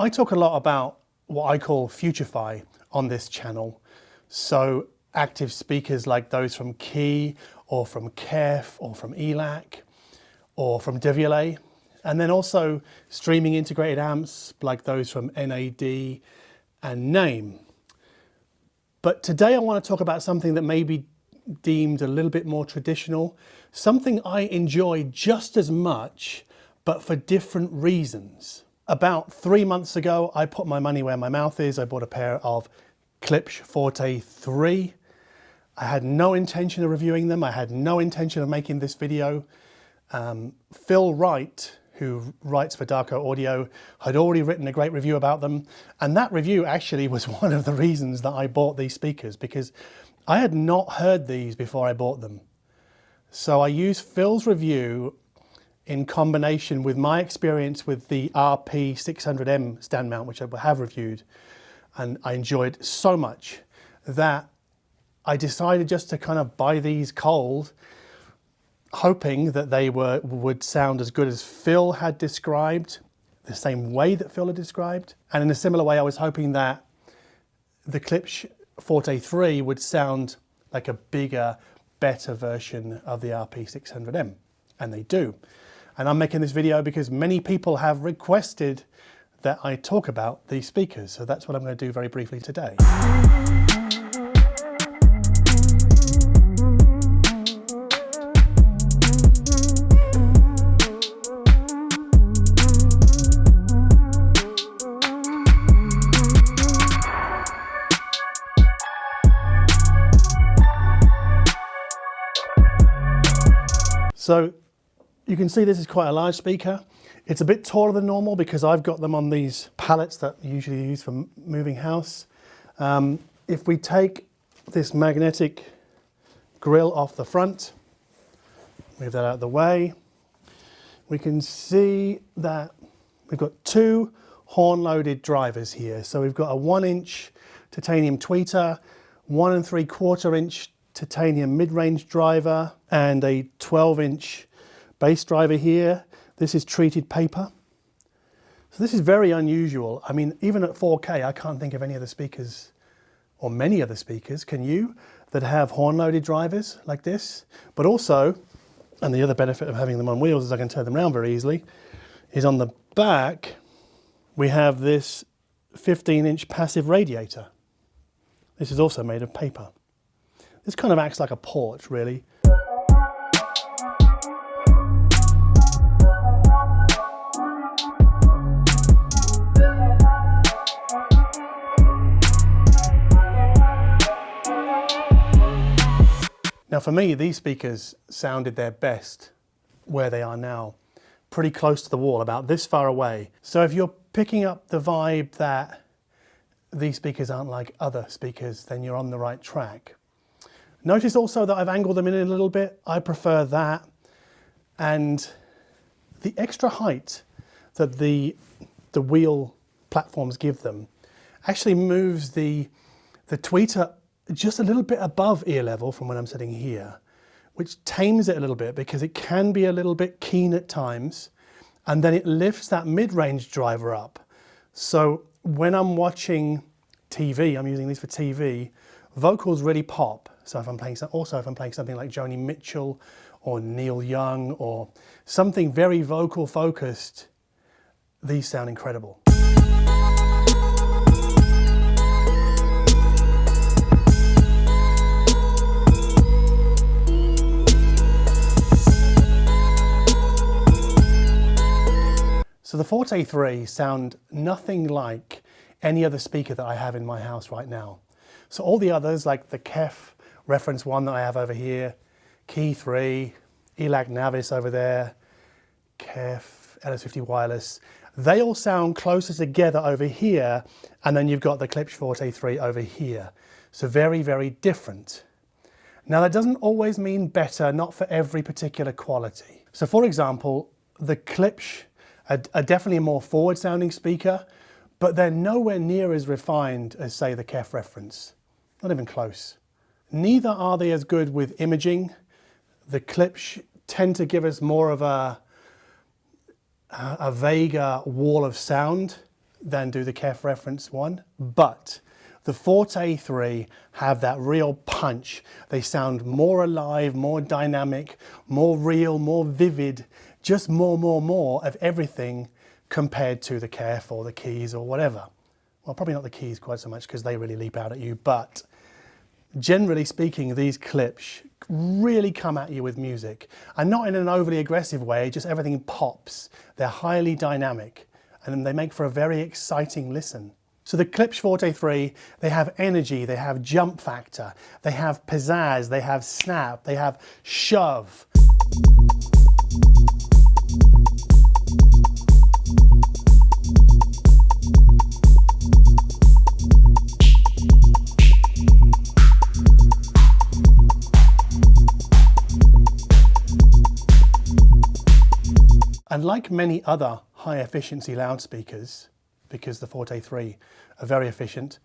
I talk a lot about what I call future-fi on this channel. So active speakers like those from Key or from Kef or from ELAC or from Devialet. And then also streaming integrated amps like those from NAD and Name. But today I want to talk about something that may be deemed a little bit more traditional, something I enjoy just as much, but for different reasons. About 3 months ago, I put my money where my mouth is. I bought a pair of Klipsch Forte III. I had no intention of reviewing them. I had no intention of making this video. Phil Wright, who writes for Darko.Audio, had already written a great review about them. And that review actually was one of the reasons that I bought these speakers, because I had not heard these before I bought them. So I used Phil's review in combination with my experience with the RP600M stand mount, which I have reviewed, and I enjoyed so much that I decided just to kind of buy these cold, hoping that they would sound as good as Phil had described, the same way that Phil had described. And in a similar way, I was hoping that the Klipsch Forte III would sound like a bigger, better version of the RP600M, and they do. And I'm making this video because many people have requested that I talk about these speakers, so that's what I'm going to do very briefly today. So you can see this is quite a large speaker. It's a bit taller than normal because I've got them on these pallets that you usually use for moving house. If we take this magnetic grill off the front, move that out of the way, we can see that we've got two horn-loaded drivers here. So we've got a 1-inch titanium tweeter, 1 3/4-inch titanium mid-range driver, and a 12-inch bass driver here. This is treated paper. So this is very unusual. I mean, even at 4K, I can't think of any other speakers, or many other speakers, can you, that have horn-loaded drivers like this? But also, and the other benefit of having them on wheels is I can turn them around very easily, is on the back, we have this 15-inch passive radiator. This is also made of paper. This kind of acts like a porch, really. Now for me, these speakers sounded their best where they are now, pretty close to the wall, about this far away. So if you're picking up the vibe that these speakers aren't like other speakers, then you're on the right track. Notice also that I've angled them in a little bit. I prefer that. And the extra height that the wheel platforms give them actually moves the tweeter just a little bit above ear level from when I'm sitting here, which tames it a little bit because it can be a little bit keen at times. And then it lifts that mid-range driver up. So when I'm watching TV, I'm using these for TV, vocals really pop. So if I'm playing, also if I'm playing something like Joni Mitchell or Neil Young or something very vocal focused, these sound incredible. So the Forte III sound nothing like any other speaker that I have in my house right now. So all the others, like the Kef reference one that I have over here, Key 3, ELAC Navis over there, Kef, LS50 wireless, they all sound closer together over here, and then you've got the Klipsch Forte III over here. So very, very different. Now that doesn't always mean better, not for every particular quality. So for example, the Klipsch are definitely a more forward sounding speaker, but they're nowhere near as refined as, say, the Kef reference. Not even close. Neither are they as good with imaging. The Klipsch tend to give us more of a vaguer wall of sound. than do the Kef Reference 1, but the Forte 3 have that real punch. They sound more alive, more dynamic, more real, more vivid, just more of everything compared to the Kef or the keys or whatever. Well, probably not the keys quite so much because they really leap out at you, but generally speaking, these Klipsch really come at you with music, and not in an overly aggressive way, just everything pops. They're highly dynamic and they make for a very exciting listen. So the Klipsch Forte III, they have energy, they have jump factor, they have pizzazz, they have snap, they have shove. And like many other high efficiency loudspeakers, because the Forte 3 are very efficient,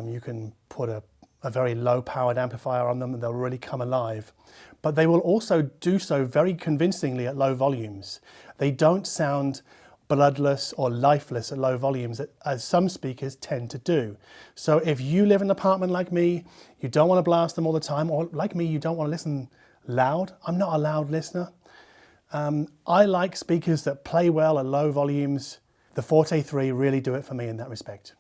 you can put a very low powered amplifier on them and they'll really come alive. But they will also do so very convincingly at low volumes. They don't sound bloodless or lifeless at low volumes, as some speakers tend to do. So if you live in an apartment like me, you don't want to blast them all the time, or like me, you don't want to listen loud. I'm not a loud listener. I like speakers that play well at low volumes. The Forte 3 really do it for me in that respect.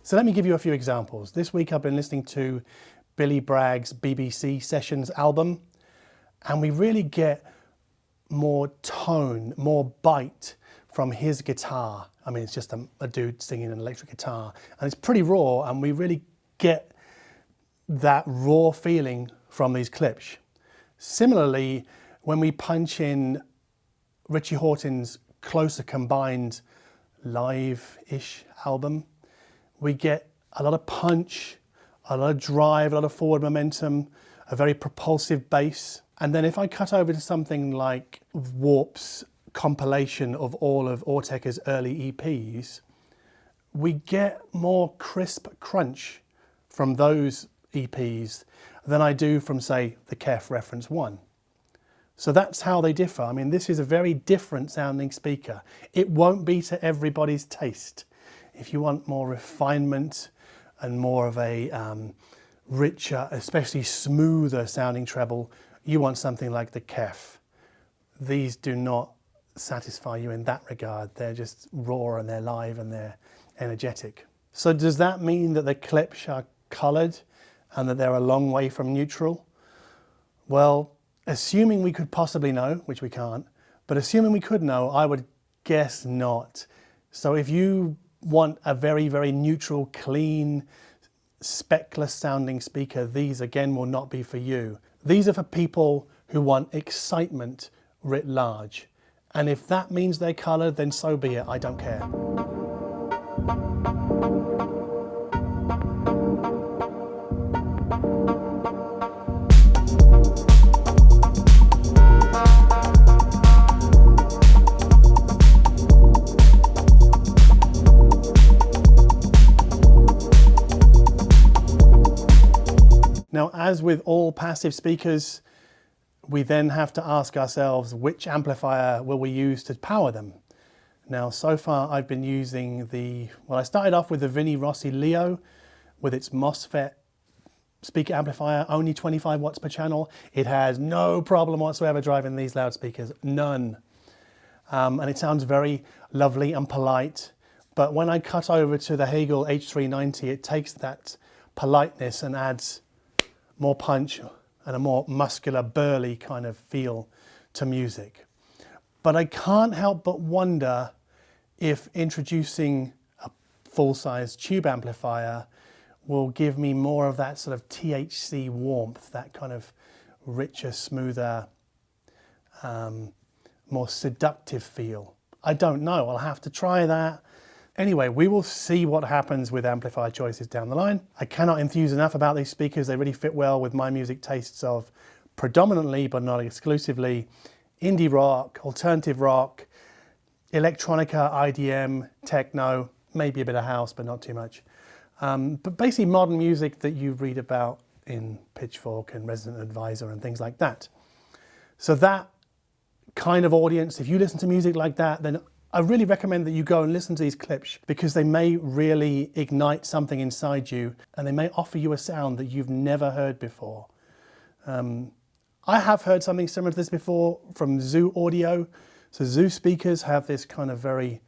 So let me give you a few examples. This week I've been listening to Billy Bragg's BBC Sessions album, and we really get more tone, more bite from his guitar. I mean, it's just a dude singing an electric guitar, and it's pretty raw, and we really get that raw feeling from these Klipsch. Similarly, when we punch in Richie Hawtin's Closer Combined live-ish album, we get a lot of punch, a lot of drive, a lot of forward momentum, a very propulsive bass. And then if I cut over to something like Warp's compilation of all of Autechre's early EPs, we get more crisp crunch from those EPs than I do from, say, the Kef Reference 1. So that's how they differ. I mean, this is a very different sounding speaker. It won't be to everybody's taste. If you want more refinement and more of a richer, especially smoother sounding treble, you want something like the Kef. These do not satisfy you in that regard. They're just raw and they're live and they're energetic. So does that mean that the Klipsch are coloured and that they're a long way from neutral? Well, assuming we could possibly know, which we can't, but assuming we could know, I would guess not. So if you want a very, very neutral, clean, speckless sounding speaker, these again will not be for you. These are for people who want excitement writ large. And if that means they're coloured, then so be it, I don't care. Now, as with all passive speakers, we then have to ask ourselves, which amplifier will we use to power them? Now, so far I've been using I started off with the Vinnie Rossi LIO with its MOSFET speaker amplifier, only 25 watts per channel. It has no problem whatsoever driving these loudspeakers, none. And it sounds very lovely and polite. But when I cut over to the Hegel H390, it takes that politeness and adds more punch and a more muscular, burly kind of feel to music. But I can't help but wonder if introducing a full-size tube amplifier will give me more of that sort of THC warmth, that kind of richer, smoother, more seductive feel. I don't know, I'll have to try that. Anyway, we will see what happens with amplifier choices down the line. I cannot enthuse enough about these speakers. They really fit well with my music tastes of predominantly, but not exclusively, indie rock, alternative rock, electronica, IDM, techno, maybe a bit of house, but not too much. But basically modern music that you read about in Pitchfork and Resident Advisor and things like that. So that kind of audience, if you listen to music like that, then I really recommend that you go and listen to these Klipsch, because they may really ignite something inside you and they may offer you a sound that you've never heard before. I have heard something similar to this before from Audio. So Zoo speakers have this kind of very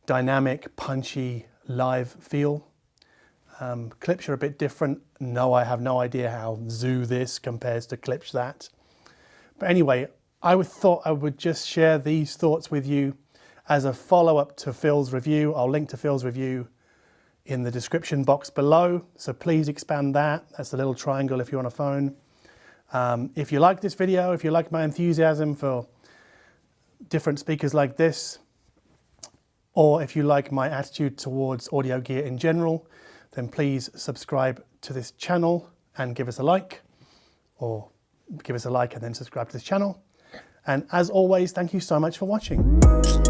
dynamic, punchy, live feel. Klipsch are a bit different. No, I have no idea how Zoo this compares to Klipsch that. But anyway, I thought I would just share these thoughts with you as a follow-up to Phil's review. I'll link to Phil's review in the description box below, so please expand that. That's the little triangle if you're on a phone. If you like this video, if you like my enthusiasm for different speakers like this, or if you like my attitude towards audio gear in general, then please subscribe to this channel and give us a like, or give us a like and then subscribe to this channel. And as always, thank you so much for watching.